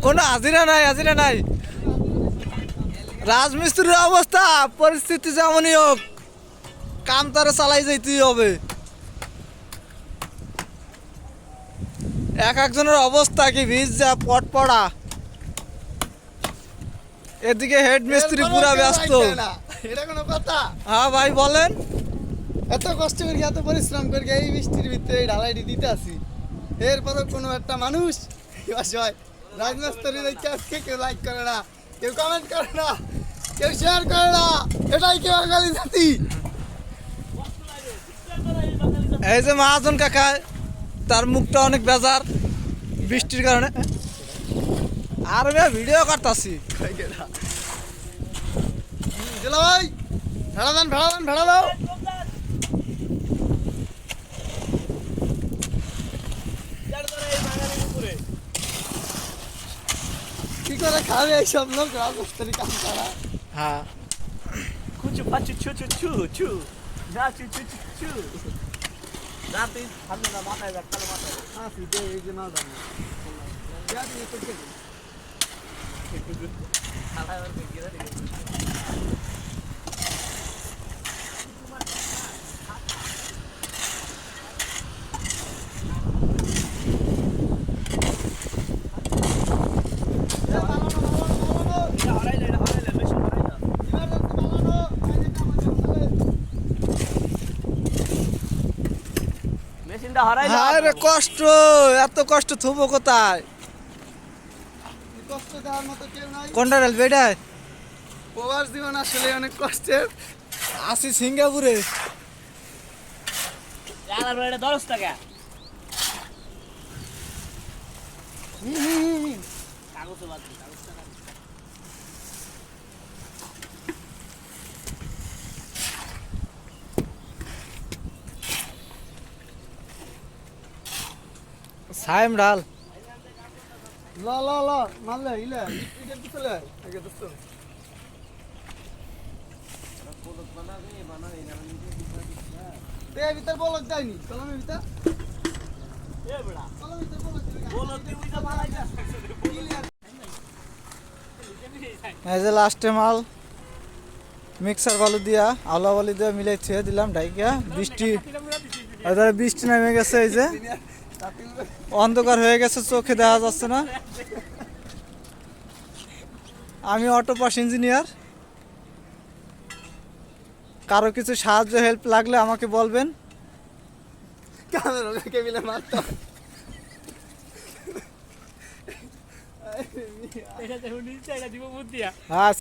কোনো হাজিরা নাই, হাজিরা নাই। রাজমিস্ত্রির অবস্থা, পরিস্থিতি যেমনই হোক কাম তারা চালাই যাইতেই হবে। এক একজনের অবস্থা কি ভিজ যা পট পড়া। এদিকে হেড মিস্ত্রি পুরা ব্যস্ত। এটা কোনো কথা? হ্যাঁ ভাই বলেন। এত কষ্ট করি, এত পরিশ্রম করি এই বৃষ্টির ভিতরে ঢালাইটি দিতে আসি, এরপরও কোনো একটা মানুষ অসহায় রাজমিস্ত্রি দেখে আজকে কেউ লাইক করে না, কেউ কমেন্ট করে না, কেউ শেয়ার করে না। এটাই কি বাঙালি জাতি? এই যে মহাজন কাকা, তার মুখটা অনেক বেজার বৃষ্টির কারণে। আর আমি ভিডিও করতেছি। চলো ভাই, ভেড়া দেন, ভেড়া দেন, ভেড়া দাও। কি করে খাবে এইসব লোক রাজমিস্ত্রি কাম করা? হ্যাঁ কুচু পাচু চু চু চু চু না চু চু চু চু রাতে সামনে না মাথায় যা কালো মাথায় আসি দে এই যে না জানি যা দিয়ে তো কে খালায় আর গিরা দিকে মেশিনটা হারাই না। আরে কষ্ট, এত কষ্ট থুবো কোথায়? কষ্ট দেওয়ার মতো কেউ নাই। কোনটা রেল বেটায়? প্রবাস জীবন আসলে অনেক কষ্টের। আসি সিঙ্গাপুরে। আর এটা 10 টাকা কাগজ বাকি কাগজ টাকা সাইম ডাল ল ল ল মারলে ইলে এটা দিছলে আগে দোস্ত দে ভিতর বলক যায়নি কলমের ভিতর এ বড়া কলমের ভিতর বলক বলতে উইটা বালাই যা এই যে লাস্টে মাল মিক্সার বালু দিয়া আলো বালু দিয়া মিলাই ছেড়ে দিলাম ঢাইকা। বৃষ্টি এধারে বৃষ্টি নেমে গেছে, এই যে অন্ধকার হয়ে গেছে, চোখে দেখা যাচ্ছে না। আমি অটো পাস ইঞ্জিনিয়ার, কারো কিছু সাহায্য হেল্প লাগলে আমাকে বলবেন। ক্যামেরা কে মিলে মারতো এটা দেখুন নিচে এটা দিব বুদ্ধিয়া হ্যাঁ।